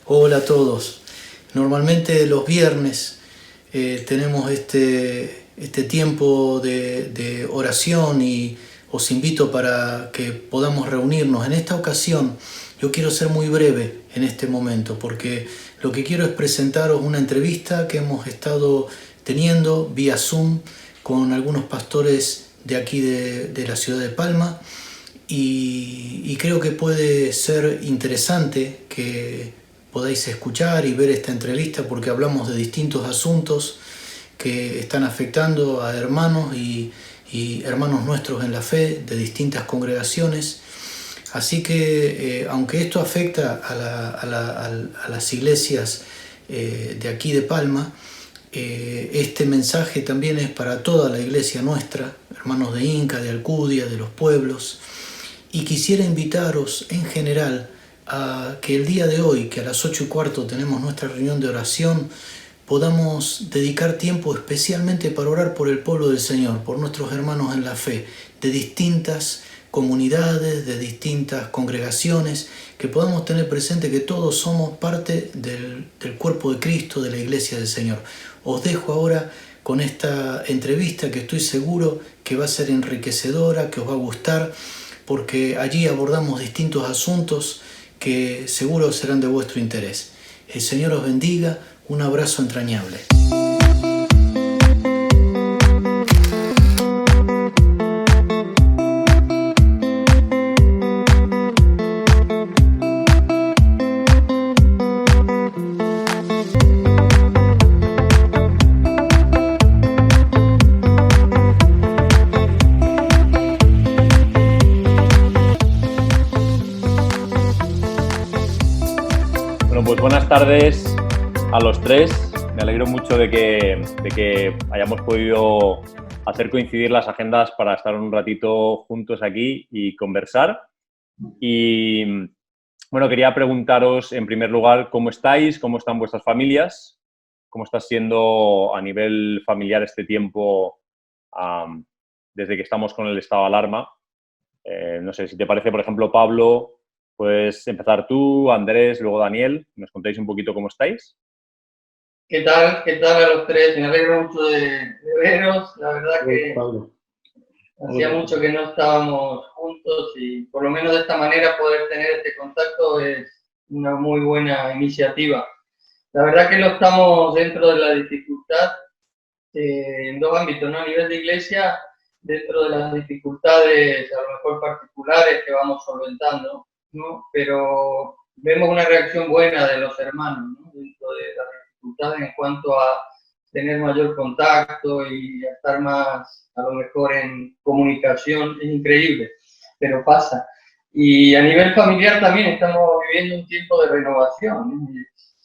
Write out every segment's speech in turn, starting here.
Hola a todos. Normalmente los viernes tenemos este tiempo de oración y os invito para que podamos reunirnos. En esta ocasión yo quiero ser muy breve en este momento porque lo que quiero es presentaros una entrevista que hemos estado teniendo vía Zoom con algunos pastores de aquí de la ciudad de Palma y creo que puede ser interesante que podáis escuchar y ver esta entrevista porque hablamos de distintos asuntos que están afectando a hermanos y hermanos nuestros en la fe de distintas congregaciones. Así que aunque esto afecta a las iglesias de aquí de Palma, este mensaje también es para toda la iglesia nuestra, hermanos de Inca, de Alcudia, de los pueblos. Y quisiera invitaros en general a que el día de hoy, que a las 8:15 tenemos nuestra reunión de oración, podamos dedicar tiempo especialmente para orar por el pueblo del Señor, por nuestros hermanos en la fe, de distintas comunidades, de distintas congregaciones, que podamos tener presente que todos somos parte del cuerpo de Cristo, de la iglesia del Señor. Os dejo ahora con esta entrevista que estoy seguro que va a ser enriquecedora, que os va a gustar, porque allí abordamos distintos asuntos que seguro serán de vuestro interés. El Señor os bendiga, un abrazo entrañable. Bueno, pues buenas tardes a los tres. Me alegro mucho de que hayamos podido hacer coincidir las agendas para estar un ratito juntos aquí y conversar. Y bueno, quería preguntaros en primer lugar cómo estáis, cómo están vuestras familias, cómo está siendo a nivel familiar este tiempo desde que estamos con el estado de alarma. No sé si te parece, por ejemplo, Pablo, puedes empezar tú, Andrés, luego Daniel. ¿Nos contáis un poquito cómo estáis? ¿Qué tal? ¿Qué tal a los tres? Me alegro mucho de veros. La verdad que Pablo. hacía mucho que no estábamos juntos y por lo menos de esta manera poder tener este contacto es una muy buena iniciativa. La verdad que no estamos dentro de la dificultad en dos ámbitos, ¿no? A nivel de iglesia, dentro de las dificultades a lo mejor particulares que vamos solventando, ¿no? Pero vemos una reacción buena de los hermanos, ¿no? Dentro de las dificultades en cuanto a tener mayor contacto y a estar más, a lo mejor, en comunicación. Es increíble, pero pasa. Y a nivel familiar también estamos viviendo un tiempo de renovación, ¿no?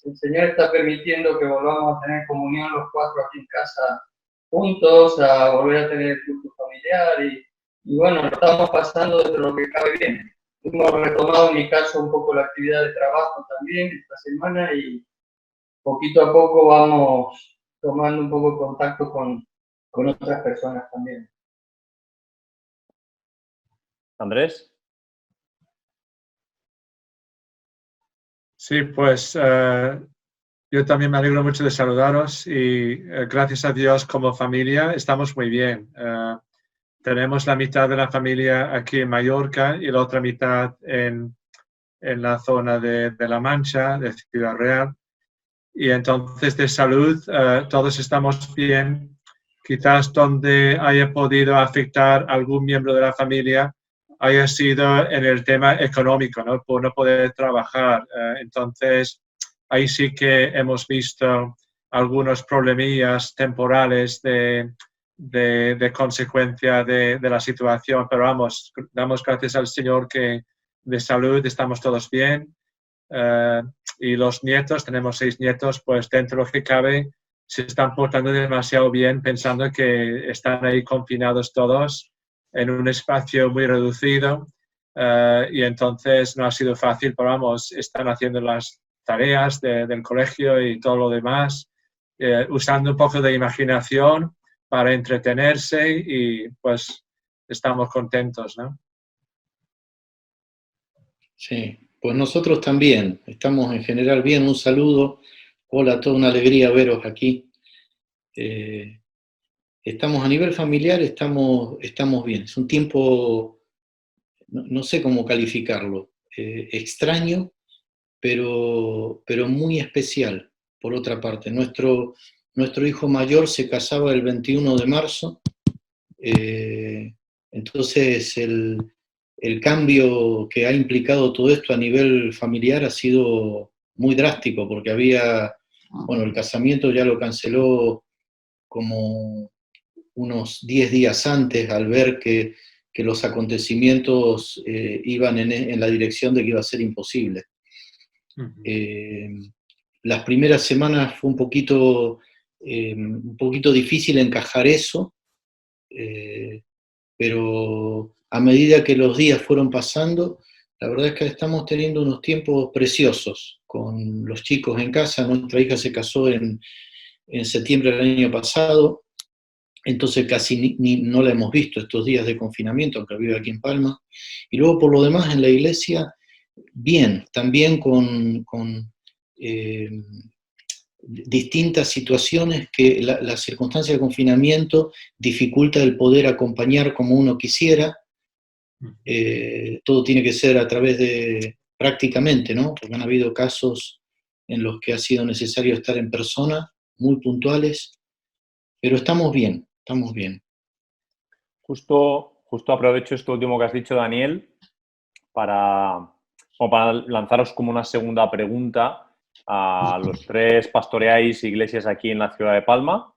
El Señor está permitiendo que volvamos a tener comunión los cuatro aquí en casa juntos, a volver a tener el culto familiar y bueno, lo estamos pasando dentro de lo que cabe bien. Hemos retomado en mi caso un poco la actividad de trabajo también esta semana y poquito a poco vamos tomando un poco contacto con otras personas también. Andrés. Sí, pues yo también me alegro mucho de saludaros y gracias a Dios como familia estamos muy bien. Tenemos la mitad de la familia aquí en Mallorca y la otra mitad en la zona de La Mancha, de Ciudad Real. Y entonces de salud todos estamos bien. Quizás donde haya podido afectar a algún miembro de la familia haya sido en el tema económico, ¿no? Por no poder trabajar. Entonces, ahí sí que hemos visto algunos problemillas temporales de consecuencia de la situación, pero vamos, damos gracias al Señor que de salud estamos todos bien. Y los nietos, tenemos 6 nietos, pues dentro de lo que cabe, se están portando demasiado bien, pensando que están ahí confinados todos en un espacio muy reducido y entonces no ha sido fácil, pero vamos, están haciendo las tareas del colegio y todo lo demás, usando un poco de imaginación para entretenerse y pues estamos contentos, ¿no? Sí, Pues nosotros también, estamos en general bien. Un saludo, hola, toda una alegría veros aquí. Estamos a nivel familiar, estamos bien. Es un tiempo, no sé cómo calificarlo, extraño, pero muy especial. Por otra parte, nuestro hijo mayor se casaba el 21 de marzo, entonces el cambio que ha implicado todo esto a nivel familiar ha sido muy drástico, porque el casamiento ya lo canceló como unos 10 días antes, al ver que los acontecimientos iban en la dirección de que iba a ser imposible. Las primeras semanas fue un poquito difícil encajar eso, pero a medida que los días fueron pasando, la verdad es que estamos teniendo unos tiempos preciosos con los chicos en casa. Nuestra hija se casó en septiembre del año pasado, entonces casi no la hemos visto estos días de confinamiento, aunque vive aquí en Palma. Y luego, por lo demás, en la iglesia, bien, también con distintas situaciones que la circunstancia de confinamiento dificulta el poder acompañar como uno quisiera. Todo tiene que ser a través de, prácticamente, ¿no? Porque han habido casos en los que ha sido necesario estar en persona, muy puntuales, pero estamos bien, estamos bien. Justo aprovecho esto último que has dicho, Daniel, para lanzaros como una segunda pregunta. A los tres pastoreáis iglesias aquí en la ciudad de Palma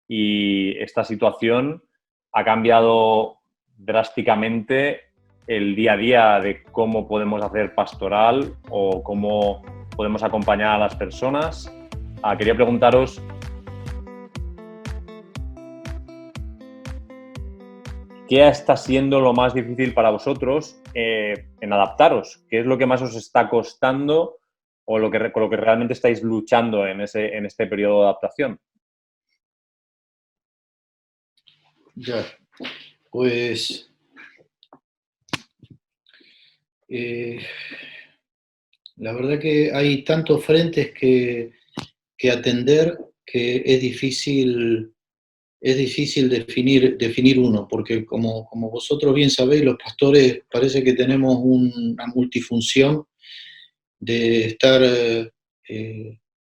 y esta situación ha cambiado drásticamente el día a día de cómo podemos hacer pastoral o cómo podemos acompañar a las personas. Quería preguntaros, ¿qué está siendo lo más difícil para vosotros en adaptaros? ¿Qué es lo que más os está costando o con lo que realmente estáis luchando en este periodo de adaptación? Ya, pues la verdad que hay tantos frentes que atender que es difícil definir uno, porque como vosotros bien sabéis, los pastores parece que tenemos una multifunción de estar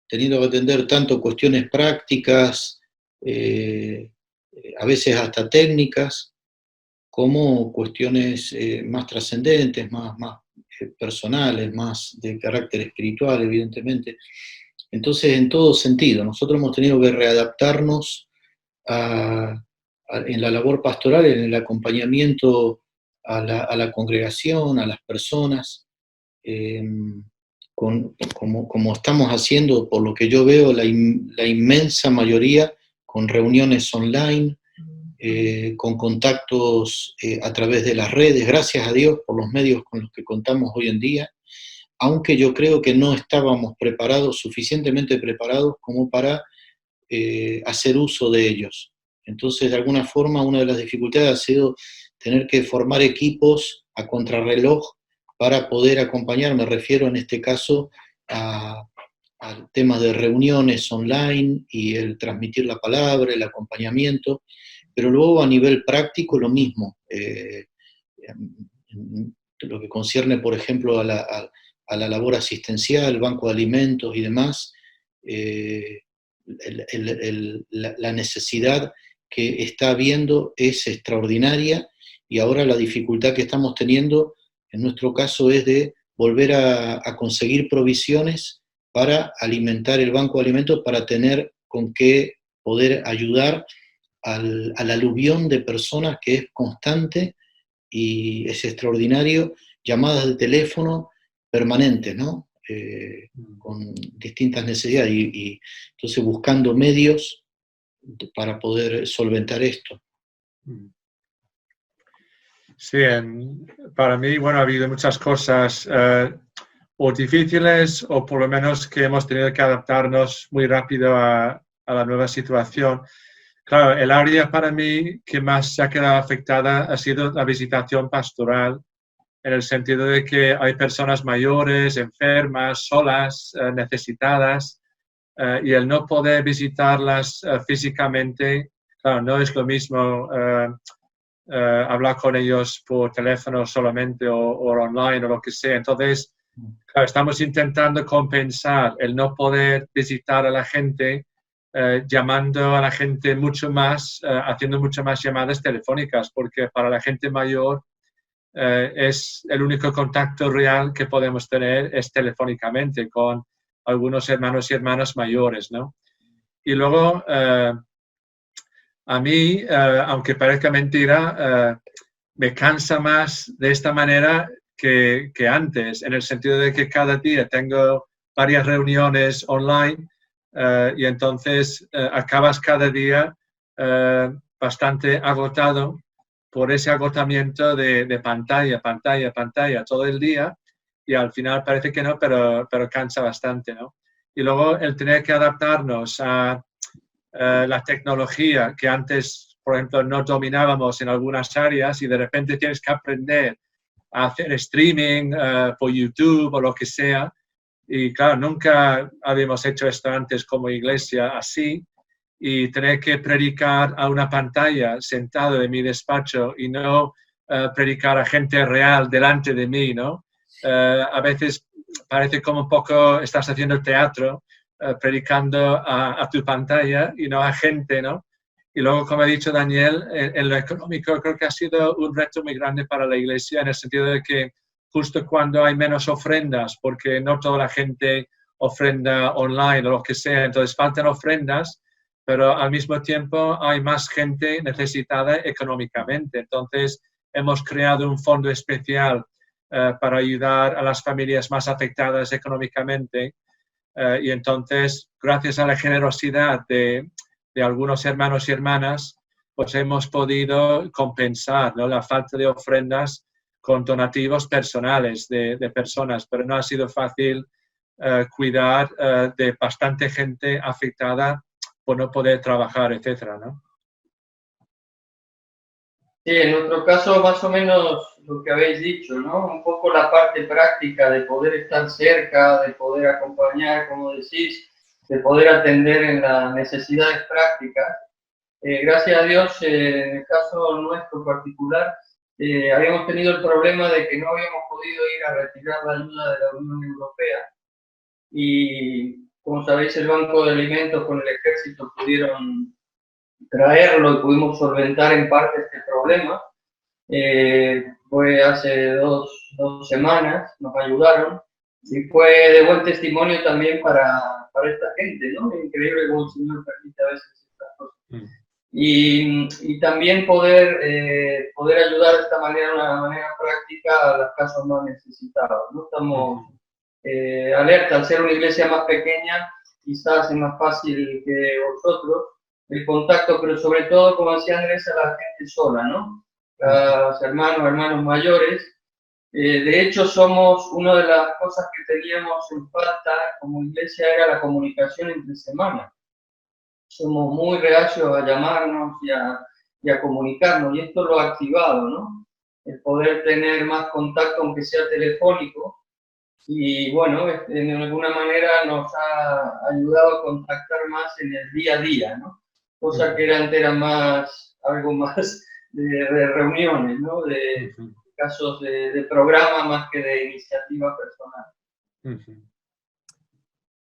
teniendo que atender tanto cuestiones prácticas, a veces hasta técnicas, como cuestiones más trascendentes, más personales, más de carácter espiritual, evidentemente. Entonces, en todo sentido, nosotros hemos tenido que readaptarnos en la labor pastoral, en el acompañamiento a la congregación, a las personas, como estamos haciendo, por lo que yo veo, la inmensa mayoría con reuniones online, con contactos a través de las redes, gracias a Dios por los medios con los que contamos hoy en día, aunque yo creo que no estábamos suficientemente preparados como para hacer uso de ellos. Entonces, de alguna forma, una de las dificultades ha sido tener que formar equipos a contrarreloj para poder acompañar. Me refiero en este caso al tema de reuniones online y el transmitir la palabra, el acompañamiento, pero luego a nivel práctico lo mismo. Lo que concierne, por ejemplo, a la labor asistencial, banco de alimentos y demás, la necesidad que está habiendo es extraordinaria, y ahora la dificultad que estamos teniendo en nuestro caso es de volver a conseguir provisiones para alimentar el banco de alimentos, para tener con qué poder ayudar al aluvión de personas que es constante y es extraordinario, llamadas de teléfono permanentes, ¿no? Con distintas necesidades, y entonces buscando medios para poder solventar esto. Sí, para mí, bueno, ha habido muchas cosas o difíciles o por lo menos que hemos tenido que adaptarnos muy rápido a la nueva situación. Claro, el área para mí que más se ha quedado afectada ha sido la visitación pastoral en el sentido de que hay personas mayores, enfermas, solas, necesitadas, y el no poder visitarlas físicamente, claro, no es lo mismo hablar con ellos por teléfono solamente o online o lo que sea. Entonces, claro, estamos intentando compensar el no poder visitar a la gente, llamando a la gente mucho más, haciendo mucho más llamadas telefónicas, porque para la gente mayor es el único contacto real que podemos tener es telefónicamente con algunos hermanos y hermanas mayores, ¿no? Y luego, a mí, aunque parezca mentira, me cansa más de esta manera que antes, en el sentido de que cada día tengo varias reuniones online y entonces acabas cada día bastante agotado por ese agotamiento de pantalla todo el día, y al final parece que no, pero cansa bastante, ¿no? Y luego el tener que adaptarnos a la tecnología que antes, por ejemplo, no dominábamos en algunas áreas, y de repente tienes que aprender a hacer streaming por YouTube o lo que sea. Y claro, nunca habíamos hecho esto antes como iglesia así, y tener que predicar a una pantalla sentado en mi despacho y no predicar a gente real delante de mí, ¿no? A veces parece como un poco estás haciendo teatro, predicando a tu pantalla y no a gente, ¿no? Y luego, como ha dicho Daniel, en lo económico creo que ha sido un reto muy grande para la iglesia, en el sentido de que justo cuando hay menos ofrendas, porque no toda la gente ofrenda online o lo que sea, entonces faltan ofrendas, pero al mismo tiempo hay más gente necesitada económicamente. Entonces hemos creado un fondo especial para ayudar a las familias más afectadas económicamente, y entonces, gracias a la generosidad de algunos hermanos y hermanas, pues hemos podido compensar, ¿no?, la falta de ofrendas con donativos personales de personas, pero no ha sido fácil cuidar de bastante gente afectada por no poder trabajar, etcétera, ¿no? Sí, en nuestro caso más o menos lo que habéis dicho, ¿no? Un poco la parte práctica de poder estar cerca, de poder acompañar, como decís, de poder atender en las necesidades prácticas. Gracias a Dios, en el caso nuestro particular, habíamos tenido el problema de que no habíamos podido ir a retirar la ayuda de la Unión Europea. Y como sabéis, el Banco de Alimentos con el Ejército pudieron traerlo y pudimos solventar en parte este problema. Fue hace dos semanas, nos ayudaron, y fue de buen testimonio también para esta gente, ¿no? Es increíble cómo el Señor permite a veces estas cosas. Y también poder ayudar de esta manera, una manera práctica, a los casos más necesitados, ¿no? Estamos alerta, al ser una iglesia más pequeña, quizás es más fácil que vosotros el contacto, pero sobre todo, como decía Andrés, a la gente sola, ¿no? A los hermanos mayores. De hecho, una de las cosas que teníamos en falta como iglesia era la comunicación entre semanas. Somos muy reacios a llamarnos y a comunicarnos, y esto lo ha activado, ¿no? El poder tener más contacto, aunque sea telefónico. Y bueno, de alguna manera nos ha ayudado a contactar más en el día a día, ¿no? Cosa que antes era algo más de reuniones, ¿no? De casos de programa más que de iniciativa personal.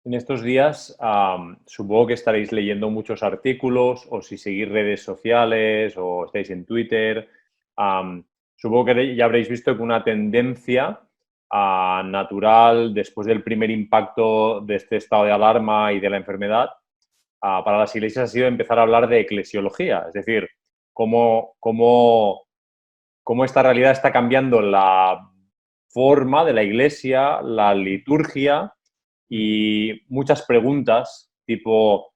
En estos días supongo que estaréis leyendo muchos artículos, o si seguís redes sociales o estáis en Twitter, supongo que ya habréis visto que una tendencia natural después del primer impacto de este estado de alarma y de la enfermedad para las iglesias ha sido empezar a hablar de eclesiología, es decir, cómo esta realidad está cambiando la forma de la iglesia, la liturgia, y muchas preguntas tipo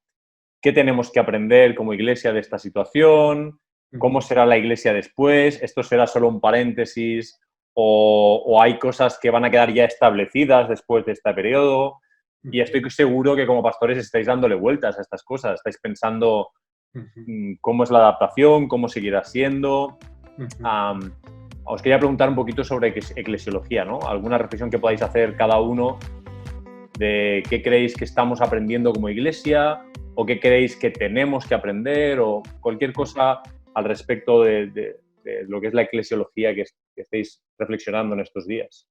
¿qué tenemos que aprender como iglesia de esta situación? ¿Cómo será la iglesia después? ¿Esto será solo un paréntesis? ¿O hay cosas que van a quedar ya establecidas después de este periodo? Y estoy seguro que como pastores estáis dándole vueltas a estas cosas. Estáis pensando cómo es la adaptación, cómo seguirá siendo. os quería preguntar un poquito sobre eclesiología, ¿no? Alguna reflexión que podáis hacer cada uno de qué creéis que estamos aprendiendo como iglesia o qué creéis que tenemos que aprender o cualquier cosa al respecto de lo que es la eclesiología que estéis reflexionando en estos días.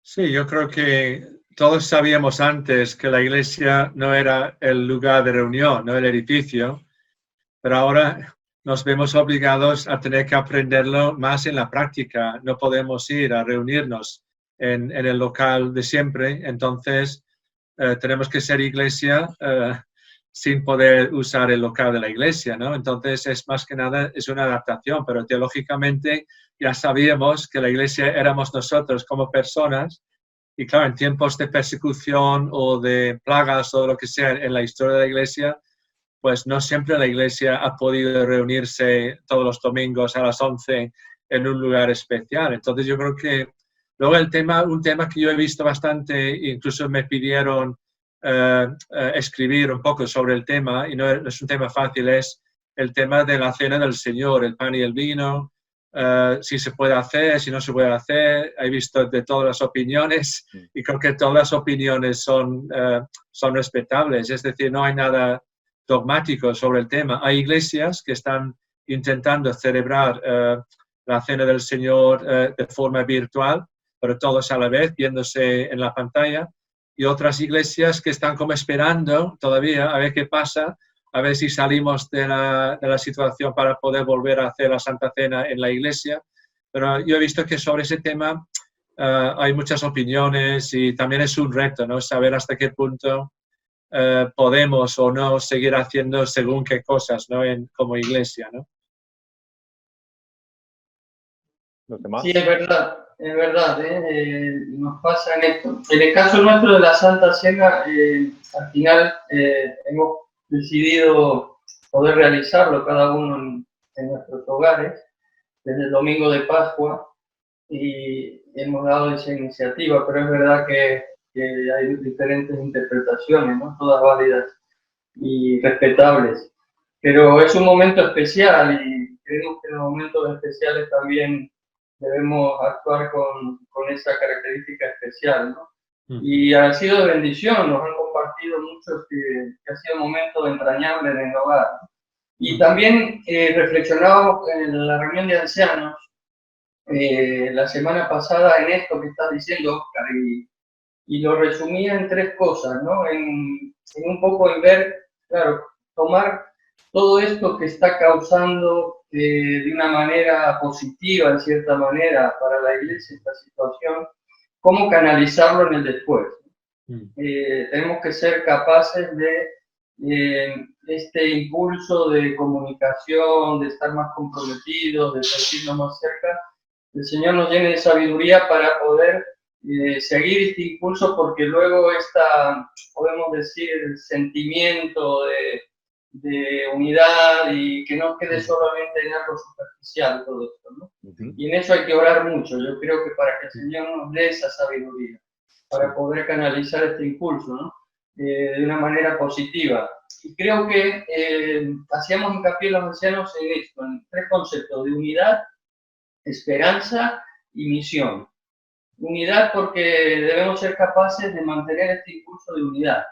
Sí, yo creo que todos sabíamos antes que la iglesia no era el lugar de reunión, no el edificio, pero ahora nos vemos obligados a tener que aprenderlo más en la práctica. No podemos ir a reunirnos en el local de siempre, entonces tenemos que ser iglesia sin poder usar el local de la iglesia, ¿no? Entonces es más que nada, es una adaptación, pero teológicamente ya sabíamos que la iglesia éramos nosotros como personas y claro, en tiempos de persecución o de plagas o lo que sea en la historia de la iglesia, pues no siempre la iglesia ha podido reunirse todos los domingos a las 11 en un lugar especial. Entonces yo creo que luego un tema que yo he visto bastante, incluso me pidieron escribir un poco sobre el tema, y no es un tema fácil, es el tema de la cena del Señor, el pan y el vino, si se puede hacer, si no se puede hacer. He visto de todas las opiniones y creo que todas las opiniones son respetables, es decir, no hay nada dogmático sobre el tema. Hay iglesias que están intentando celebrar la cena del Señor de forma virtual, pero todos a la vez, viéndose en la pantalla, y otras iglesias que están como esperando todavía a ver qué pasa, a ver si salimos de la situación para poder volver a hacer la Santa Cena en la iglesia. Pero yo he visto que sobre ese tema hay muchas opiniones y también es un reto, ¿no? Saber hasta qué punto podemos o no seguir haciendo según qué cosas, ¿no? Como iglesia, ¿no? ¿Los demás? Sí, es verdad, nos pasa en esto. En el caso nuestro de la Santa Cena, al final hemos decidido poder realizarlo cada uno en nuestros hogares, desde el domingo de Pascua, y hemos dado esa iniciativa, pero es verdad que hay diferentes interpretaciones, ¿no? Todas válidas y respetables. Pero es un momento especial y creemos que en los momentos especiales también debemos actuar con esa característica especial, ¿no? Y ha sido de bendición, nos han compartido muchos que ha sido un momento entrañable en el hogar, ¿no? Y también reflexionábamos en la reunión de ancianos la semana pasada en esto que estás diciendo, Oscar, y lo resumía en tres cosas, ¿no? En un poco en ver, claro, tomar todo esto que está causando de una manera positiva, en cierta manera, para la iglesia esta situación, cómo canalizarlo en el después. Tenemos que ser capaces de este impulso de comunicación, de estar más comprometidos, de sentirnos más cerca. El Señor nos llene de sabiduría para poder seguir este impulso, porque luego podemos decir, el sentimiento de unidad y que no quede solamente en algo superficial todo esto, ¿no? Y en eso hay que orar mucho, yo creo que para que el Señor nos dé esa sabiduría, para poder canalizar este impulso, ¿no? De una manera positiva. Y creo que hacíamos hincapié los ancianos en esto, en tres conceptos de unidad, esperanza y misión. Unidad porque debemos ser capaces de mantener este impulso de unidad,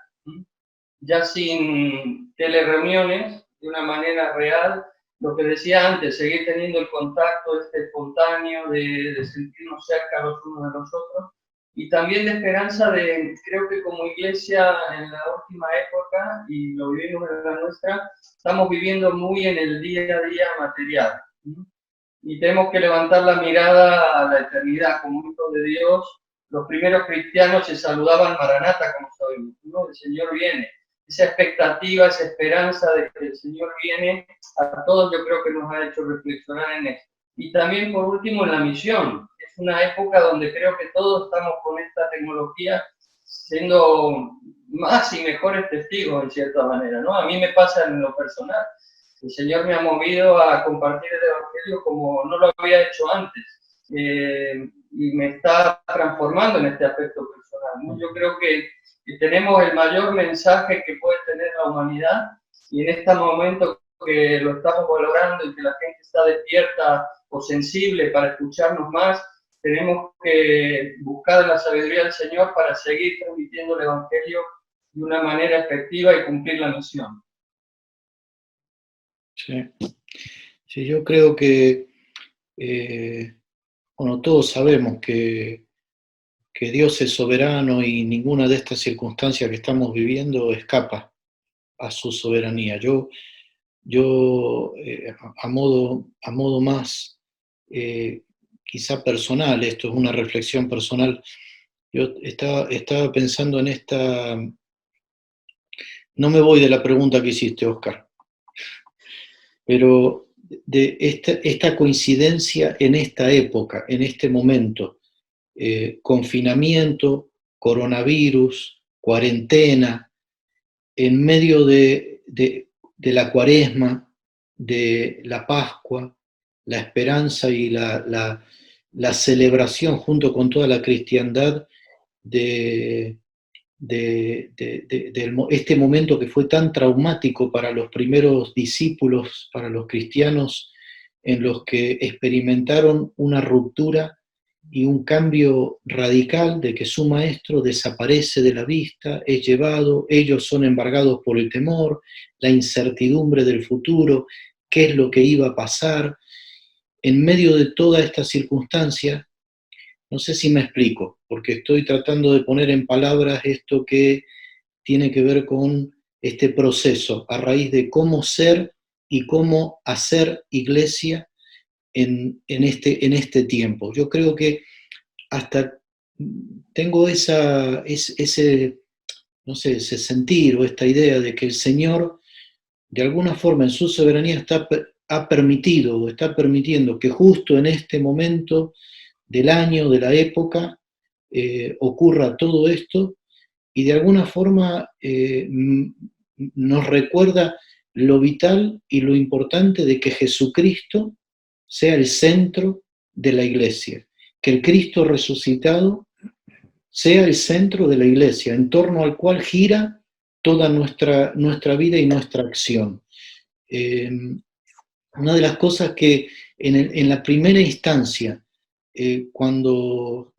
ya sin telereuniones, de una manera real, lo que decía antes, seguir teniendo el contacto espontáneo, de sentirnos cerca los unos de los otros, y también de esperanza creo que como iglesia en la última época, y lo vivimos en la nuestra, estamos viviendo muy en el día a día material, y tenemos que levantar la mirada a la eternidad como hijos de Dios. Los primeros cristianos se saludaban Maranata, como sabemos, ¿no? El Señor viene. Esa expectativa, esa esperanza de que el Señor viene, a todos yo creo que nos ha hecho reflexionar en esto. Y también, por último, en la misión. Es una época donde creo que todos estamos con esta tecnología siendo más y mejores testigos, en cierta manera, ¿no? A mí me pasa en lo personal. El Señor me ha movido a compartir el Evangelio como no lo había hecho antes. Y me está transformando en este aspecto personal, ¿no? Yo creo que tenemos el mayor mensaje que puede tener la humanidad, y en este momento que lo estamos valorando y que la gente está despierta o sensible para escucharnos más, tenemos que buscar la sabiduría del Señor para seguir transmitiendo el Evangelio de una manera efectiva y cumplir la misión. Sí, sí, yo creo que, bueno, todos sabemos que Dios es soberano y ninguna de estas circunstancias que estamos viviendo escapa a su soberanía. Yo a modo más quizá personal, esto es una reflexión personal, yo estaba pensando en esta, no me voy de la pregunta que hiciste, Oscar, pero de esta coincidencia en esta época, en este momento, confinamiento, coronavirus, cuarentena, en medio de la Cuaresma, de la Pascua, la esperanza y la celebración junto con toda la cristiandad de este momento que fue tan traumático para los primeros discípulos, para los cristianos, en los que experimentaron una ruptura y un cambio radical de que su maestro desaparece de la vista, es llevado, ellos son embargados por el temor, la incertidumbre del futuro, qué es lo que iba a pasar. En medio de toda esta circunstancia, no sé si me explico, porque estoy tratando de poner en palabras esto que tiene que ver con este proceso, a raíz de cómo ser y cómo hacer iglesia en este tiempo. Yo creo que hasta tengo ese, no sé, ese sentir o esta idea de que el Señor, de alguna forma, en su soberanía ha permitido o está permitiendo que justo en este momento del año, de la época, ocurra todo esto y de alguna forma nos recuerda lo vital y lo importante de que Jesucristo sea el centro de la iglesia, que el Cristo resucitado sea el centro de la iglesia, en torno al cual gira toda nuestra vida y nuestra acción. Una de las cosas que en la primera instancia, cuando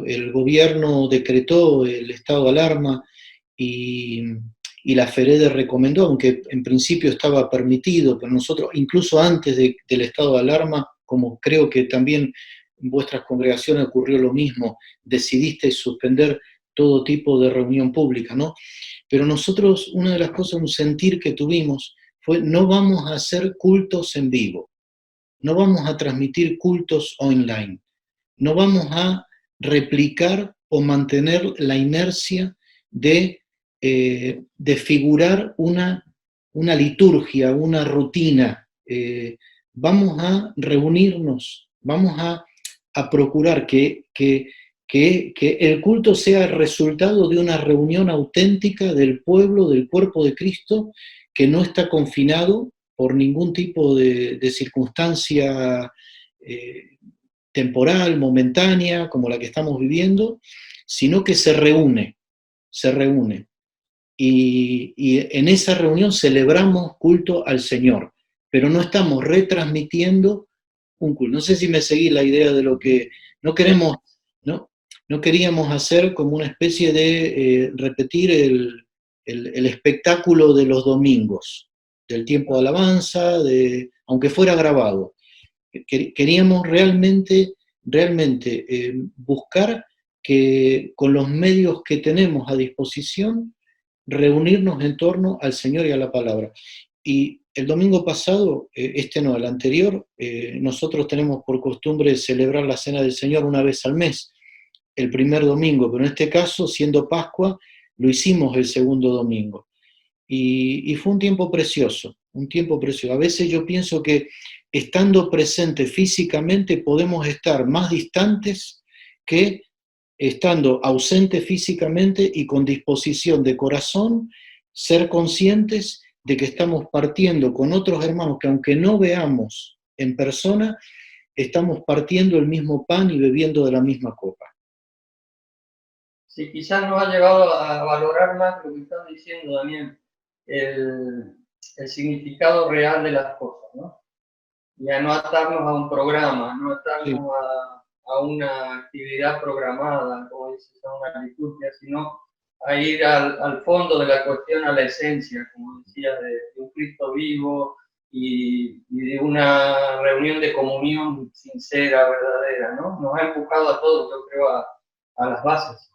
el gobierno decretó el estado de alarma y la FEREDE recomendó, aunque en principio estaba permitido, pero nosotros, incluso antes del estado de alarma, como creo que también en vuestras congregaciones ocurrió lo mismo, decidisteis suspender todo tipo de reunión pública, ¿no? Pero nosotros, una de las cosas, un sentir que tuvimos fue: no vamos a hacer cultos en vivo, no vamos a transmitir cultos online, no vamos a replicar o mantener la inercia de figurar una liturgia, una rutina. Vamos a reunirnos, vamos a procurar que el culto sea el resultado de una reunión auténtica del pueblo, del cuerpo de Cristo, que no está confinado por ningún tipo de circunstancia temporal, momentánea, como la que estamos viviendo, sino que se reúne. Y en esa reunión celebramos culto al Señor, pero no estamos retransmitiendo un culto. No sé si me seguí la idea de lo que no queremos, no queríamos hacer como una especie de repetir el espectáculo de los domingos, del tiempo de alabanza, aunque fuera grabado. Queríamos realmente buscar que con los medios que tenemos a disposición, reunirnos en torno al Señor y a la palabra. Y el domingo pasado, el anterior, nosotros tenemos por costumbre celebrar la Cena del Señor una vez al mes, el primer domingo, pero en este caso, siendo Pascua, lo hicimos el segundo domingo. Y fue un tiempo precioso. A veces yo pienso que estando presente físicamente podemos estar más distantes que estando ausente físicamente y con disposición de corazón, ser conscientes de que estamos partiendo con otros hermanos que, aunque no veamos en persona, estamos partiendo el mismo pan y bebiendo de la misma copa. Sí, quizás nos ha llevado a valorar más lo que estás diciendo, Daniel, el significado real de las cosas, ¿no? Y a no atarnos a un programa, no atarnos a una actividad programada, como dices, a una liturgia, sino a ir al fondo de la cuestión, a la esencia, como decía, de un Cristo vivo y de una reunión de comunión sincera, verdadera, ¿no? Nos ha empujado a todos, yo creo, a las bases.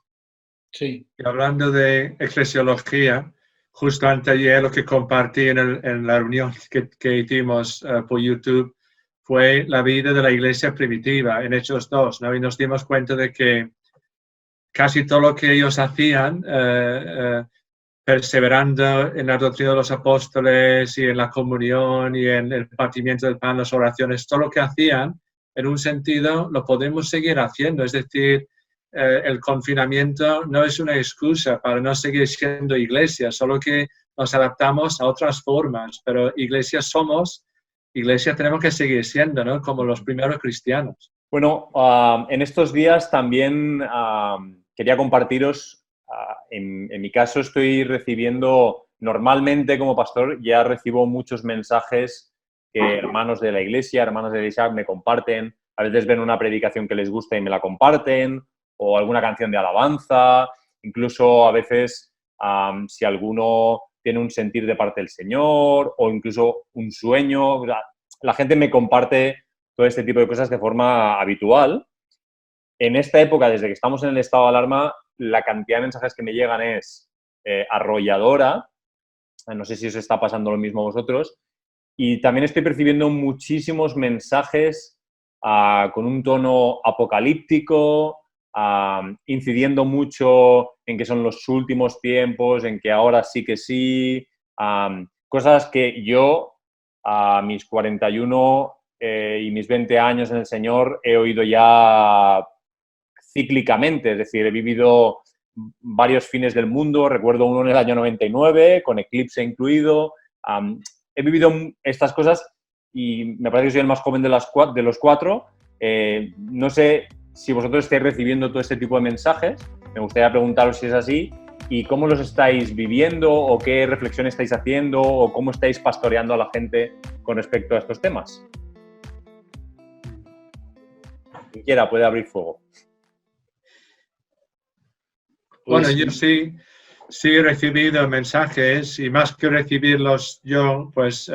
Sí. Y hablando de eclesiología, justo anteayer lo que compartí en la reunión que hicimos por YouTube fue la vida de la iglesia primitiva en Hechos 2, ¿no? Y nos dimos cuenta de que casi todo lo que ellos hacían, perseverando en la doctrina de los apóstoles y en la comunión y en el partimiento del pan, las oraciones, todo lo que hacían, en un sentido, lo podemos seguir haciendo. Es decir, el confinamiento no es una excusa para no seguir siendo iglesia, solo que nos adaptamos a otras formas, pero iglesia somos, iglesia tenemos que seguir siendo, ¿no? Como los primeros cristianos. Bueno, en estos días también quería compartiros, en mi caso estoy recibiendo, normalmente como pastor ya recibo muchos mensajes que hermanos de la iglesia me comparten, a veces ven una predicación que les gusta y me la comparten, o alguna canción de alabanza, incluso a veces si alguno tiene un sentir de parte del Señor o incluso un sueño, la gente me comparte todo este tipo de cosas de forma habitual. En esta época, desde que estamos en el estado de alarma, la cantidad de mensajes que me llegan es arrolladora. No sé si os está pasando lo mismo a vosotros. Y también estoy percibiendo muchísimos mensajes con un tono apocalíptico, incidiendo mucho en que son los últimos tiempos, en que ahora sí que sí. Cosas que yo, a mis 41 y mis 20 años en el Señor, he oído ya cíclicamente, es decir, he vivido varios fines del mundo, recuerdo uno en el año 99, con eclipse incluido, he vivido estas cosas y me parece que soy el más joven de los cuatro. No sé si vosotros estáis recibiendo todo este tipo de mensajes, me gustaría preguntaros si es así y cómo los estáis viviendo o qué reflexión estáis haciendo o cómo estáis pastoreando a la gente con respecto a estos temas. Quien quiera puede abrir fuego. Bueno, yo sí he recibido mensajes y más que recibirlos yo, pues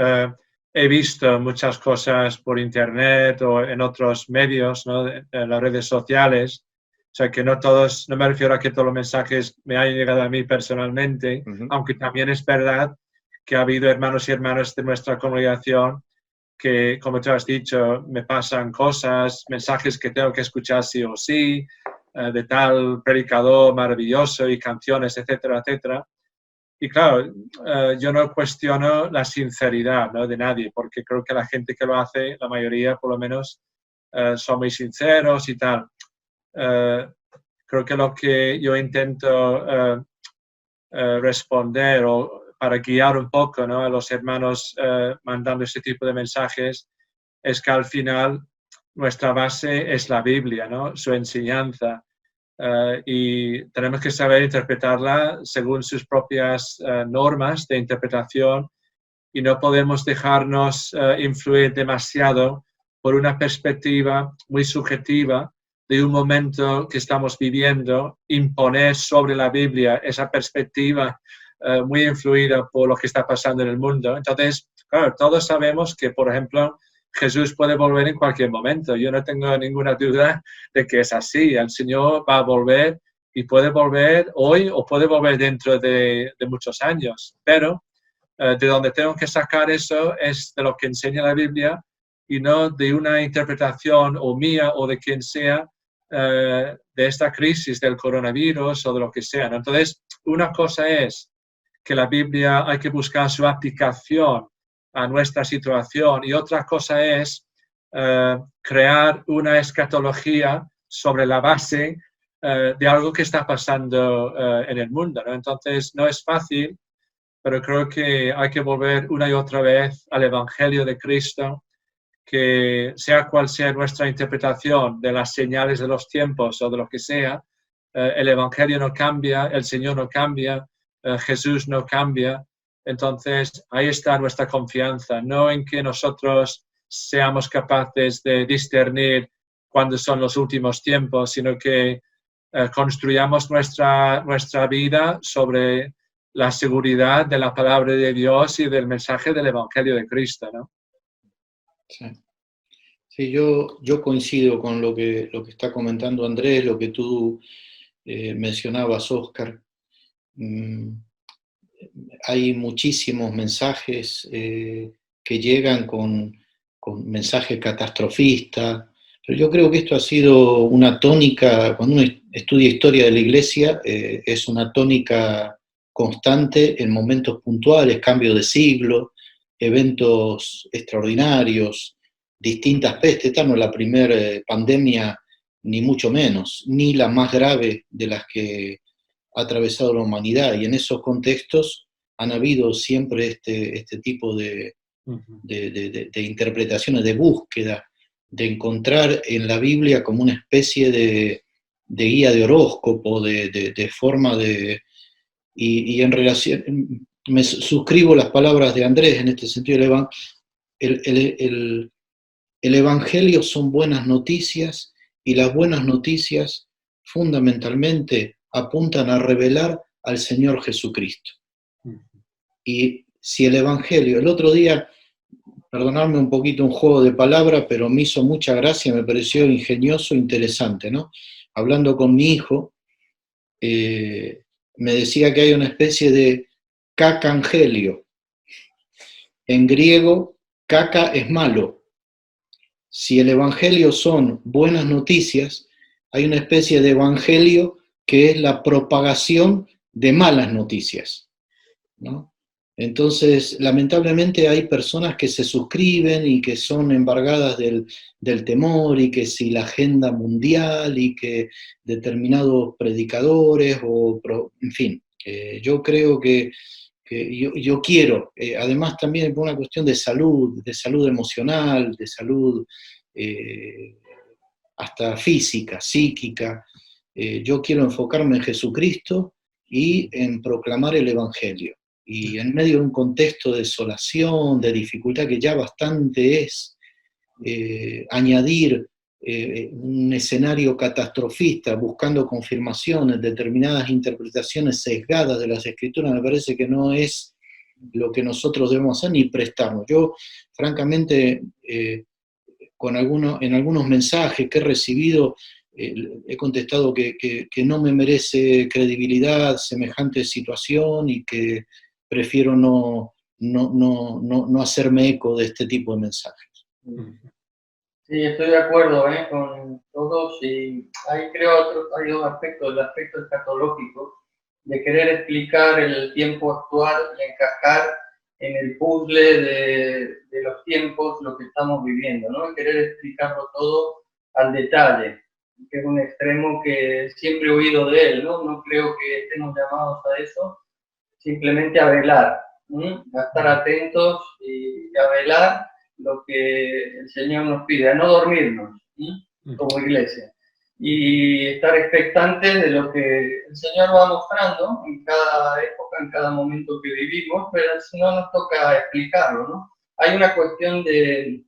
he visto muchas cosas por internet o en otros medios, ¿no? En las redes sociales. O sea, que no me refiero a que todos los mensajes me hayan llegado a mí personalmente, aunque también es verdad que ha habido hermanos y hermanas de nuestra congregación que, como tú has dicho, me pasan cosas, mensajes que tengo que escuchar sí o sí, de tal predicador maravilloso y canciones, etcétera, etcétera. Y claro, yo no cuestiono la sinceridad, ¿no? de nadie, porque creo que la gente que lo hace, la mayoría por lo menos, son muy sinceros y tal. Creo que lo que yo intento responder o para guiar un poco, ¿no? a los hermanos mandando este tipo de mensajes es que al final nuestra base es la Biblia, ¿no? Su enseñanza. Y tenemos que saber interpretarla según sus propias normas de interpretación y no podemos dejarnos influir demasiado por una perspectiva muy subjetiva de un momento que estamos viviendo, imponer sobre la Biblia esa perspectiva muy influida por lo que está pasando en el mundo. Entonces, claro, todos sabemos que, por ejemplo, Jesús puede volver en cualquier momento. Yo no tengo ninguna duda de que es así. El Señor va a volver y puede volver hoy o puede volver dentro de muchos años. Pero de donde tengo que sacar eso es de lo que enseña la Biblia y no de una interpretación o mía o de quien sea de esta crisis del coronavirus o de lo que sea, ¿no? Entonces, una cosa es que la Biblia hay que buscar su aplicación a nuestra situación y otra cosa es crear una escatología sobre la base de algo que está pasando en el mundo, ¿no? Entonces, no es fácil, pero creo que hay que volver una y otra vez al Evangelio de Cristo, que sea cual sea nuestra interpretación de las señales de los tiempos o de lo que sea, el Evangelio no cambia, el Señor no cambia, Jesús no cambia Entonces, ahí está nuestra confianza, no en que nosotros seamos capaces de discernir cuándo son los últimos tiempos, sino que construyamos nuestra vida sobre la seguridad de la palabra de Dios y del mensaje del Evangelio de Cristo, ¿no? Sí, sí, yo coincido con lo que está comentando Andrés, lo que tú mencionabas, Óscar. Hay muchísimos mensajes que llegan con mensajes catastrofistas, pero yo creo que esto ha sido una tónica, cuando uno estudia historia de la Iglesia, es una tónica constante en momentos puntuales, cambio de siglo, eventos extraordinarios, distintas pestes. Esta no es la primera pandemia, ni mucho menos, ni la más grave de las que ha atravesado la humanidad, y en esos contextos han habido siempre este tipo de interpretaciones, de búsqueda, de encontrar en la Biblia como una especie de guía de horóscopo, de forma de... Y en relación, me suscribo las palabras de Andrés en este sentido. El Evangelio son buenas noticias, y las buenas noticias fundamentalmente apuntan a revelar al Señor Jesucristo. Y si el Evangelio, el otro día, perdonadme un poquito un juego de palabras, pero me hizo mucha gracia, me pareció ingenioso, interesante, ¿no? Hablando con mi hijo, me decía que hay una especie de cacangelio. En griego, caca es malo. Si el Evangelio son buenas noticias, hay una especie de Evangelio que es la propagación de malas noticias, ¿no? Entonces, lamentablemente hay personas que se suscriben y que son embargadas del temor, y que si la agenda mundial, y que determinados predicadores, en fin, yo creo que yo quiero, además también por una cuestión de salud emocional, de salud hasta física, psíquica, yo quiero enfocarme en Jesucristo y en proclamar el Evangelio. Y en medio de un contexto de desolación, de dificultad que ya bastante es, añadir un escenario catastrofista buscando confirmaciones, determinadas interpretaciones sesgadas de las Escrituras, me parece que no es lo que nosotros debemos hacer ni prestarnos. Yo, francamente, en algunos mensajes que he recibido, he contestado que no me merece credibilidad semejante situación, y que prefiero no hacerme eco de este tipo de mensajes. Sí, estoy de acuerdo con todos, y ahí creo hay dos aspectos: el aspecto escatológico, de querer explicar el tiempo actual y encajar en el puzzle de los tiempos lo que estamos viviendo, ¿no? Y querer explicarlo todo al detalle, que es un extremo que siempre he oído de él, ¿no? No creo que estemos llamados a eso, simplemente a velar, a estar atentos y a velar lo que el Señor nos pide, a no dormirnos como iglesia, y estar expectantes de lo que el Señor va mostrando en cada época, en cada momento que vivimos, pero si no nos toca explicarlo, ¿no? Hay una cuestión de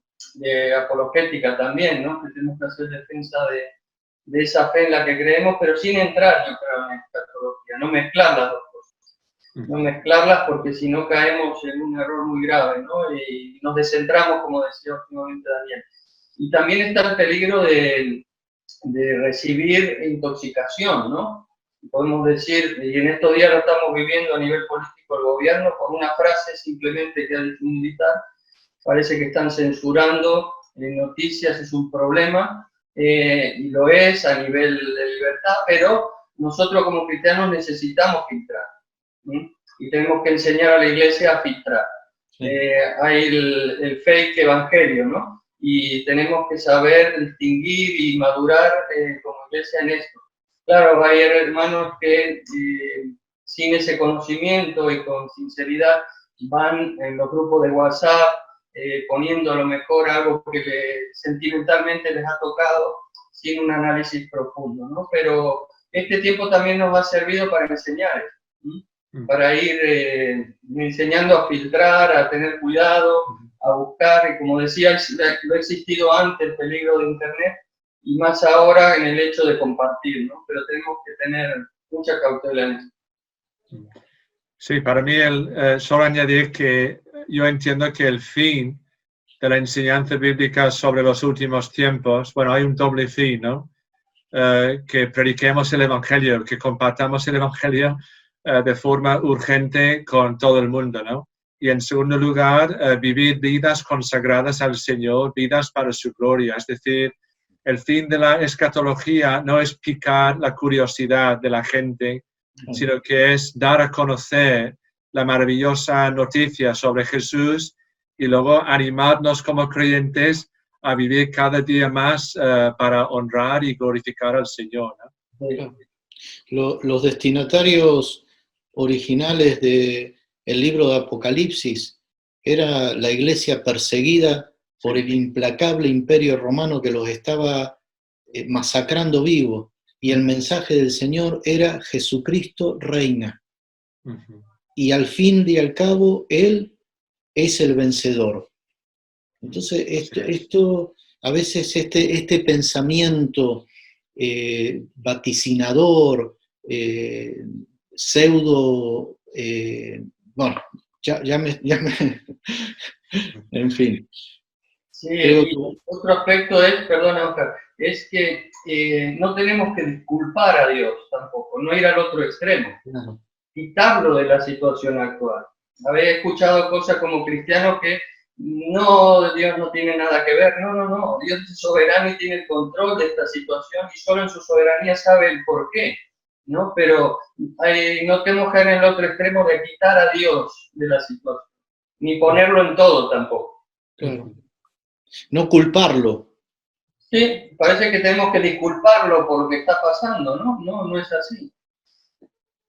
apologética también, ¿no? Que tenemos que hacer defensa de esa fe en la que creemos, pero sin entrar, yo creo, en escatología, no mezclar las dos cosas. No mezclarlas, porque si no caemos en un error muy grave, ¿no? Y nos descentramos, como decía últimamente Daniel. Y también está el peligro de recibir intoxicación, ¿no? Podemos decir, y en estos días lo estamos viviendo a nivel político, el gobierno, por una frase simplemente que ha dicho un militar, parece que están censurando noticias, es un problema, y lo es a nivel de libertad, pero nosotros como cristianos necesitamos filtrar. Y tenemos que enseñar a la iglesia a filtrar. Sí. Hay el fake evangelio, ¿no? Y tenemos que saber distinguir y madurar como iglesia en esto. Claro, hay hermanos que sin ese conocimiento y con sinceridad van en los grupos de WhatsApp poniendo a lo mejor algo que sentimentalmente les ha tocado sin un análisis profundo, ¿no? Pero este tiempo también nos ha servido para enseñar esto. para ir enseñando a filtrar, a tener cuidado, a buscar, y como decía, lo ha existido antes el peligro de Internet, y más ahora en el hecho de compartir, ¿no? Pero tenemos que tener mucha cautela en eso. Sí, para mí solo añadir que yo entiendo que el fin de la enseñanza bíblica sobre los últimos tiempos, bueno, hay un doble fin, ¿no? Que prediquemos el Evangelio, que compartamos el Evangelio de forma urgente con todo el mundo, ¿no? Y en segundo lugar, vivir vidas consagradas al Señor, vidas para su gloria. Es decir, el fin de la escatología no es picar la curiosidad de la gente, sino que es dar a conocer la maravillosa noticia sobre Jesús y luego animarnos como creyentes a vivir cada día más para honrar y glorificar al Señor, ¿no? Los destinatarios originales del libro de Apocalipsis era la iglesia perseguida por el implacable imperio romano que los estaba masacrando vivos. Y el mensaje del Señor era: Jesucristo reina. Y al fin y al cabo, Él es el vencedor. Entonces, esto a veces este pensamiento vaticinador, pseudo, bueno, ya me en fin. Sí, otro aspecto es, perdona Oscar, es que no tenemos que disculpar a Dios tampoco, no ir al otro extremo, Claro. Quitarlo de la situación actual. Habéis escuchado cosas como cristianos que no, Dios no tiene nada que ver, no, Dios es soberano y tiene el control de esta situación y solo en su soberanía sabe el por qué, ¿no? Pero no tenemos que ir en el otro extremo de quitar a Dios de la situación, ni ponerlo en todo tampoco. Claro. No culparlo. Sí, parece que tenemos que disculparlo por lo que está pasando, ¿no? No es así.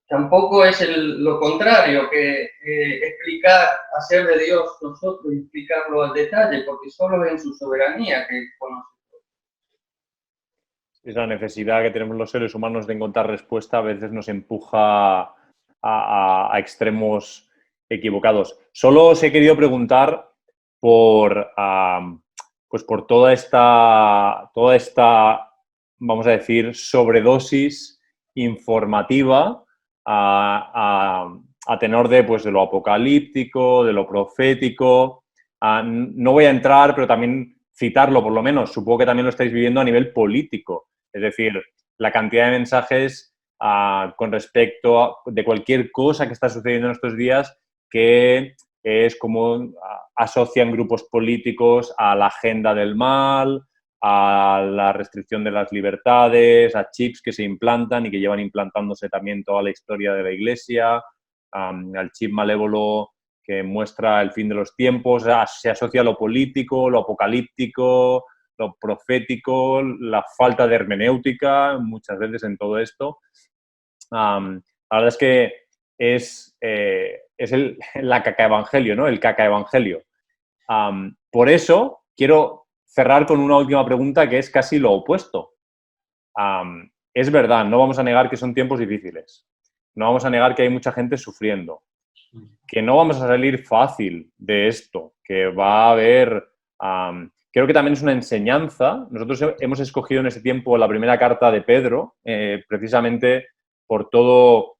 Tampoco es lo contrario, que explicar, hacer de Dios nosotros y explicarlo al detalle, porque solo es en su soberanía que conoce. Esa necesidad que tenemos los seres humanos de encontrar respuesta a veces nos empuja a extremos equivocados. Solo os he querido preguntar por toda esta, vamos a decir, sobredosis informativa a tenor de lo apocalíptico, de lo profético. No voy a entrar, pero también citarlo, por lo menos. Supongo que también lo estáis viviendo a nivel político. Es decir, la cantidad de mensajes con respecto de cualquier cosa que está sucediendo en estos días que es como asocian grupos políticos a la agenda del mal, a la restricción de las libertades, a chips que se implantan y que llevan implantándose también toda la historia de la Iglesia, al chip malévolo que muestra el fin de los tiempos, se asocia a lo político, lo apocalíptico, lo profético, la falta de hermenéutica muchas veces en todo esto. La verdad es que es la cacaevangelio, ¿no? El cacaevangelio. Por eso quiero cerrar con una última pregunta que es casi lo opuesto. Es verdad, no vamos a negar que son tiempos difíciles. No vamos a negar que hay mucha gente sufriendo. Que no vamos a salir fácil de esto. Que va a haber... creo que también es una enseñanza. Nosotros hemos escogido en ese tiempo la primera carta de Pedro, precisamente por todo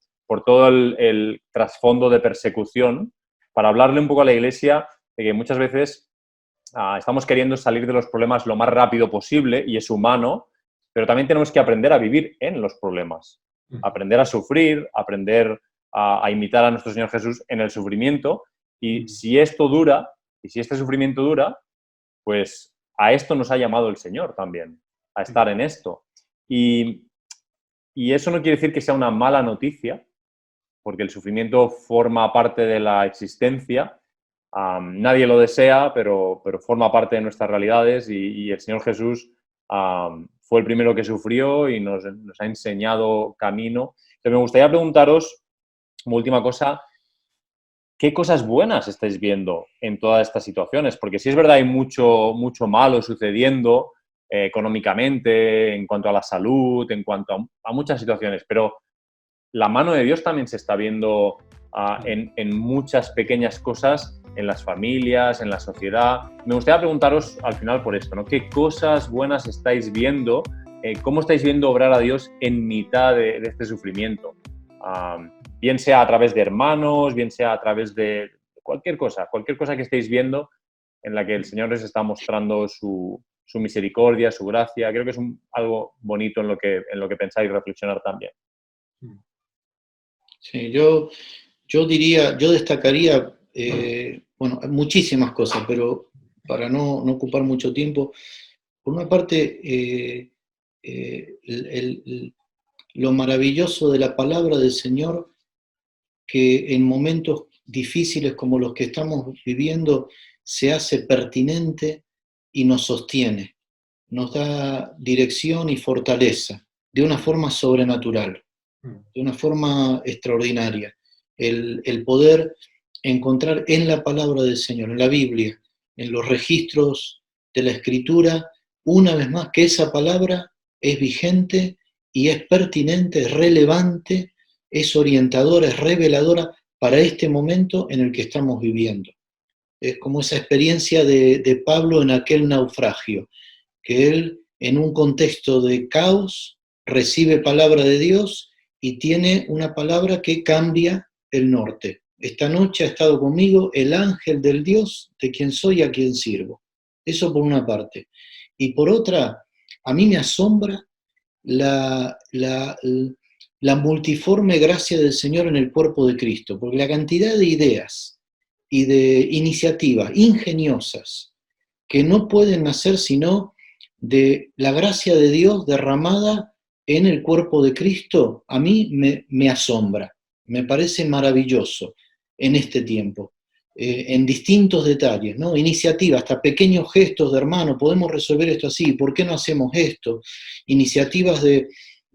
el trasfondo de persecución, para hablarle un poco a la Iglesia de que muchas veces estamos queriendo salir de los problemas lo más rápido posible y es humano, pero también tenemos que aprender a vivir en los problemas, aprender a sufrir, aprender a imitar a nuestro Señor Jesús en el sufrimiento. Y si esto dura, y si este sufrimiento dura, pues a esto nos ha llamado el Señor también, a estar en esto. Y eso no quiere decir que sea una mala noticia, porque el sufrimiento forma parte de la existencia. Nadie lo desea, pero forma parte de nuestras realidades y el Señor Jesús fue el primero que sufrió y nos ha enseñado camino. Entonces me gustaría preguntaros, como última cosa, ¿qué cosas buenas estáis viendo en todas estas situaciones? Porque sí es verdad, hay mucho malo sucediendo económicamente, en cuanto a la salud, en cuanto a muchas situaciones, pero la mano de Dios también se está viendo en muchas pequeñas cosas, en las familias, en la sociedad. Me gustaría preguntaros al final por esto, ¿no? ¿Qué cosas buenas estáis viendo? ¿Cómo estáis viendo obrar a Dios en mitad de este sufrimiento? Bien sea a través de hermanos, bien sea a través de cualquier cosa que estéis viendo en la que el Señor les está mostrando su misericordia, su gracia. Creo que es algo bonito en lo que pensáis reflexionar también. Sí, yo destacaría, bueno, muchísimas cosas, pero para no ocupar mucho tiempo, por una parte, lo maravilloso de la palabra del Señor, que en momentos difíciles como los que estamos viviendo se hace pertinente y nos sostiene, nos da dirección y fortaleza de una forma sobrenatural, de una forma extraordinaria. El poder encontrar en la palabra del Señor, en la Biblia, en los registros de la Escritura, una vez más que esa palabra es vigente y es pertinente, es relevante, es orientadora, es reveladora para este momento en el que estamos viviendo. Es como esa experiencia de Pablo en aquel naufragio, que él en un contexto de caos recibe palabra de Dios y tiene una palabra que cambia el norte. Esta noche ha estado conmigo el ángel del Dios de quien soy y a quien sirvo. Eso por una parte. Y por otra, a mí me asombra la multiforme gracia del Señor en el cuerpo de Cristo, porque la cantidad de ideas y de iniciativas ingeniosas que no pueden nacer sino de la gracia de Dios derramada en el cuerpo de Cristo, a mí me asombra, me parece maravilloso en este tiempo, en distintos detalles, ¿no? Iniciativas, hasta pequeños gestos de hermano, podemos resolver esto así, ¿por qué no hacemos esto? Iniciativas de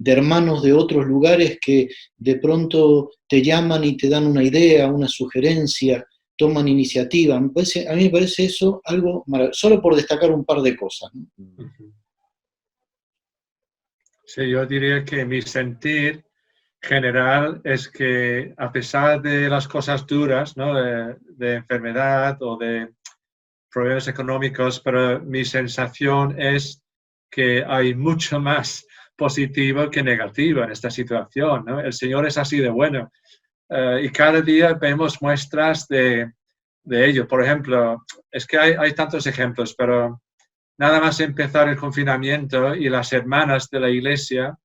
hermanos de otros lugares que de pronto te llaman y te dan una idea, una sugerencia, toman iniciativa. A mí me parece eso algo maravilloso, solo por destacar un par de cosas, ¿no? Sí, yo diría que mi sentir general es que a pesar de las cosas duras, ¿no? de enfermedad o de problemas económicos, pero mi sensación es que hay mucho más positivo que negativo en esta situación, ¿no? El Señor es así de bueno. Y cada día vemos muestras de ello. Por ejemplo, es que hay tantos ejemplos, pero nada más empezar el confinamiento y las hermanas de la iglesia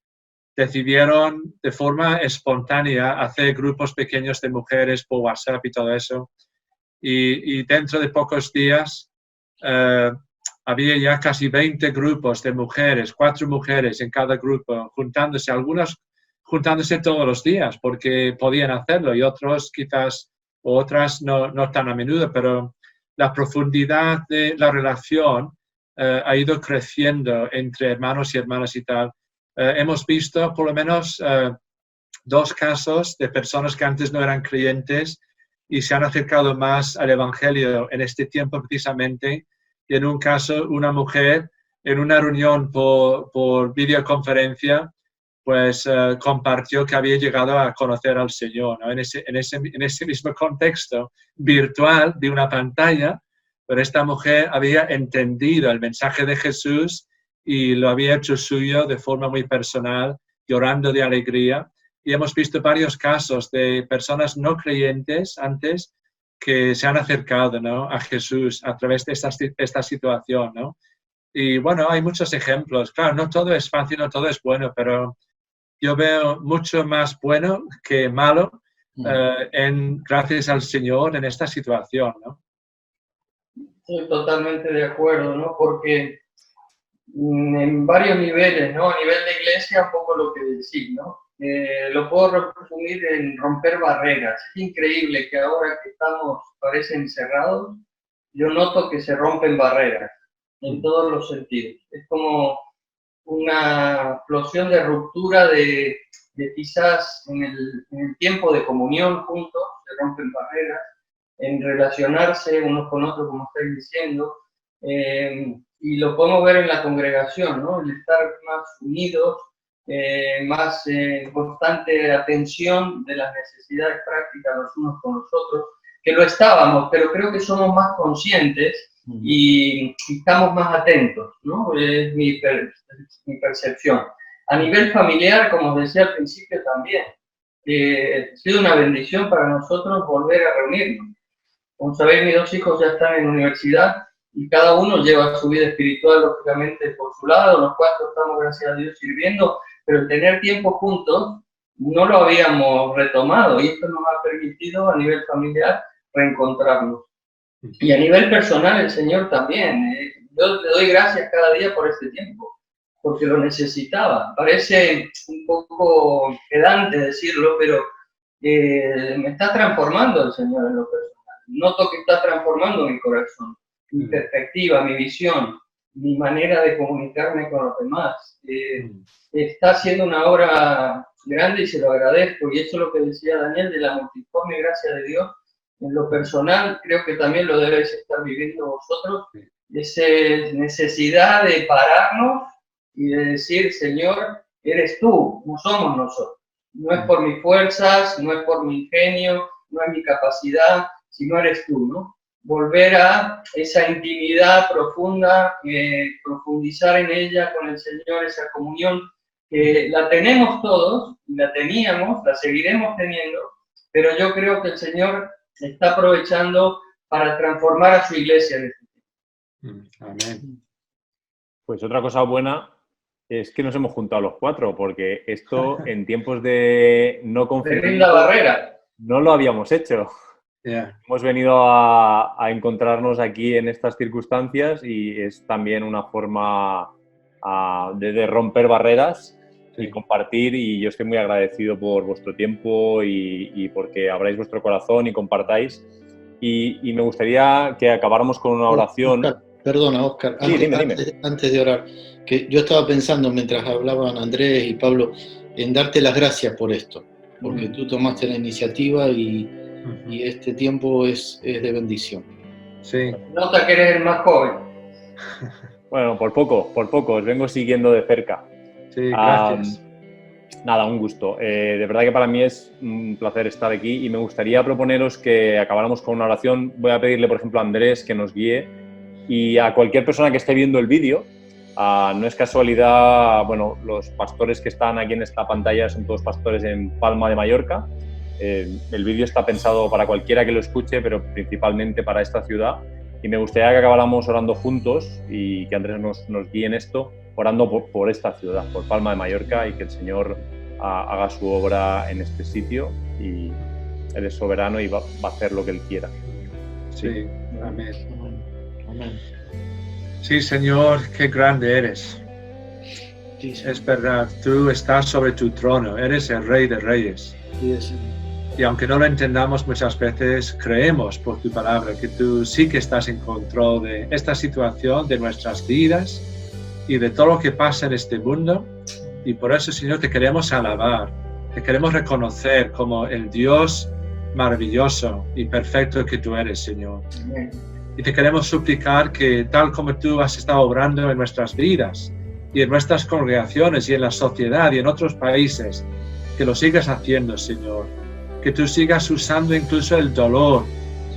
decidieron de forma espontánea hacer grupos pequeños de mujeres por WhatsApp y todo eso. Y dentro de pocos días había ya casi 20 grupos de mujeres, 4 mujeres en cada grupo, juntándose, algunas juntándose todos los días porque podían hacerlo y otros quizás, o otras no tan a menudo, pero la profundidad de la relación ha ido creciendo entre hermanos y hermanas y tal. Hemos visto por lo menos 2 casos de personas que antes no eran creyentes y se han acercado más al Evangelio en este tiempo precisamente. Y en un caso, una mujer en una reunión por videoconferencia, pues compartió que había llegado a conocer al Señor, ¿no? En ese mismo contexto virtual de una pantalla, pero esta mujer había entendido el mensaje de Jesús y lo había hecho suyo de forma muy personal, llorando de alegría. Y hemos visto varios casos de personas no creyentes antes que se han acercado, ¿no? a Jesús a través de esta situación, ¿no? Y bueno, hay muchos ejemplos. Claro, no todo es fácil, no todo es bueno, pero yo veo mucho más bueno que malo gracias al Señor en esta situación, ¿no? Estoy totalmente de acuerdo, ¿no? Porque en varios niveles, ¿no? A nivel de iglesia, un poco lo que decís, ¿no? Lo puedo resumir en romper barreras. Es increíble que ahora que estamos, parece encerrados, yo noto que se rompen barreras en todos los sentidos. Es como una explosión de ruptura de quizás en el tiempo de comunión juntos, se rompen barreras, en relacionarse unos con otros, como estáis diciendo, y lo podemos ver en la congregación, ¿no? El estar más unidos, más constante atención de las necesidades prácticas los unos con los otros, que lo estábamos, pero creo que somos más conscientes y estamos más atentos, ¿no? Es mi percepción. A nivel familiar, como os decía al principio también, ha sido una bendición para nosotros volver a reunirnos. Como sabéis, mis 2 hijos ya están en universidad y cada uno lleva su vida espiritual, lógicamente, por su lado. Los 4 estamos, gracias a Dios, sirviendo, pero tener tiempo juntos no lo habíamos retomado y esto nos ha permitido a nivel familiar reencontrarnos. Y a nivel personal, el Señor también. Yo le doy gracias cada día por este tiempo, porque lo necesitaba. Parece un poco pedante decirlo, pero me está transformando el Señor en lo personal. Noto que está transformando mi corazón, mi perspectiva, mi visión, mi manera de comunicarme con los demás. Está haciendo una obra grande y se lo agradezco. Y eso es lo que decía Daniel de la multiforme gracia de Dios. En lo personal, creo que también lo debéis estar viviendo vosotros. Esa necesidad de pararnos y de decir, Señor, eres tú, no somos nosotros. No es por mis fuerzas, no es por mi ingenio, no es mi capacidad, sino eres tú, ¿no? Volver a esa intimidad profunda, profundizar en ella con el Señor, esa comunión que la tenemos todos, la teníamos, la seguiremos teniendo, pero yo creo que el Señor está aprovechando para transformar a su iglesia en este tiempo. Amén. Pues otra cosa buena es que nos hemos juntado los 4, porque esto en tiempos de no confinamiento barrera. No lo habíamos hecho. Yeah. Hemos venido a encontrarnos aquí en estas circunstancias y es también una forma de romper barreras y compartir, y yo estoy muy agradecido por vuestro tiempo y porque abráis vuestro corazón y compartáis. Y me gustaría que acabáramos con una oración. Oscar, perdona, Oscar, Sí, dime. Antes de orar, que yo estaba pensando mientras hablaban Andrés y Pablo en darte las gracias por esto, porque tú tomaste la iniciativa y este tiempo es de bendición. Sí. Nota que eres el más joven. Bueno, por poco, os vengo siguiendo de cerca. Sí, gracias. Nada, un gusto. De verdad que para mí es un placer estar aquí y me gustaría proponeros que acabáramos con una oración. Voy a pedirle, por ejemplo, a Andrés que nos guíe y a cualquier persona que esté viendo el vídeo. No es casualidad, bueno, los pastores que están aquí en esta pantalla son todos pastores en Palma de Mallorca. El vídeo está pensado para cualquiera que lo escuche, pero principalmente para esta ciudad. Y me gustaría que acabáramos orando juntos y que Andrés nos guíe en esto, orando por esta ciudad, por Palma de Mallorca, y que el Señor haga su obra en este sitio. Y Él es soberano y va a hacer lo que Él quiera. Sí, amén. Amén. Sí, Señor, qué grande eres. Sí, Señor. Es verdad, tú estás sobre tu trono, eres el Rey de Reyes. Sí, Señor. Y aunque no lo entendamos muchas veces, creemos por tu palabra que tú sí que estás en control de esta situación, de nuestras vidas y de todo lo que pasa en este mundo. Y por eso, Señor, te queremos alabar, te queremos reconocer como el Dios maravilloso y perfecto que tú eres, Señor. Amén. Y te queremos suplicar que tal como tú has estado obrando en nuestras vidas y en nuestras congregaciones y en la sociedad y en otros países, que lo sigas haciendo, Señor. Que tú sigas usando incluso el dolor,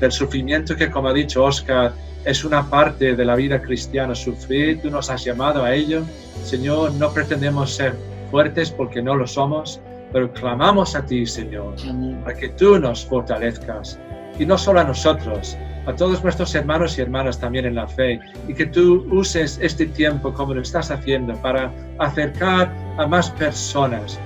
el sufrimiento que, como ha dicho Oscar, es una parte de la vida cristiana. Sufrir, tú nos has llamado a ello. Señor, no pretendemos ser fuertes porque no lo somos, pero clamamos a ti, Señor, para que tú nos fortalezcas. Y no solo a nosotros, a todos nuestros hermanos y hermanas también en la fe, y que tú uses este tiempo como lo estás haciendo para acercar a más personas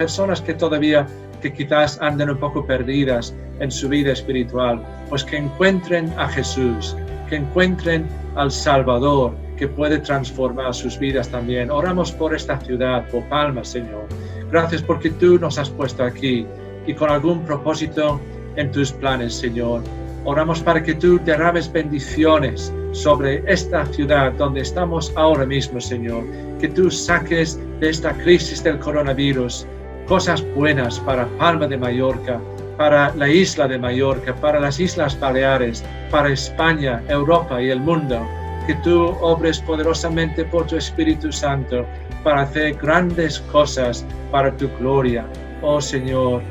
que todavía que quizás anden un poco perdidas en su vida espiritual, pues que encuentren a Jesús, que encuentren al Salvador, que puede transformar sus vidas también. Oramos por esta ciudad, por Palma, Señor. Gracias porque tú nos has puesto aquí y con algún propósito en tus planes, Señor. Oramos para que tú derrames bendiciones sobre esta ciudad donde estamos ahora mismo, Señor. Que tú saques de esta crisis del coronavirus cosas buenas para Palma de Mallorca, para la isla de Mallorca, para las Islas Baleares, para España, Europa y el mundo. que tú obres poderosamente por tu Espíritu Santo para hacer grandes cosas para tu gloria. Oh Señor,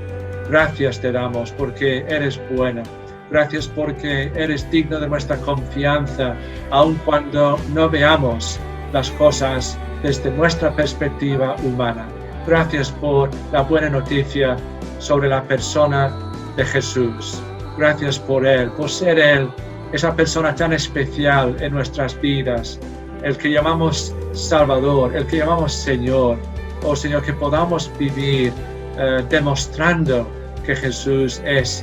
gracias te damos porque eres bueno. Gracias porque eres digno de nuestra confianza, aun cuando no veamos las cosas desde nuestra perspectiva humana. Gracias por la buena noticia sobre la persona de Jesús. Gracias por Él, por ser Él, esa persona tan especial en nuestras vidas, el que llamamos Salvador, el que llamamos Señor. Oh Señor, que podamos vivir demostrando que Jesús es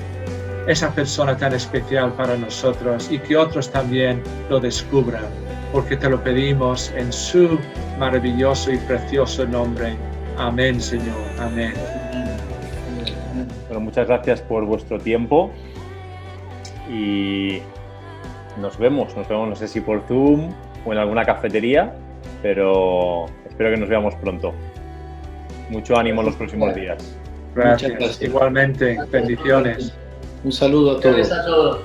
esa persona tan especial para nosotros y que otros también lo descubran, porque te lo pedimos en su maravilloso y precioso nombre. Amén, Señor. Amén. Bueno, muchas gracias por vuestro tiempo y nos vemos, no sé si por Zoom o en alguna cafetería, pero espero que nos veamos pronto. Mucho ánimo en los próximos días. Gracias. Igualmente, bendiciones. Un saludo a todos. Gracias a todos.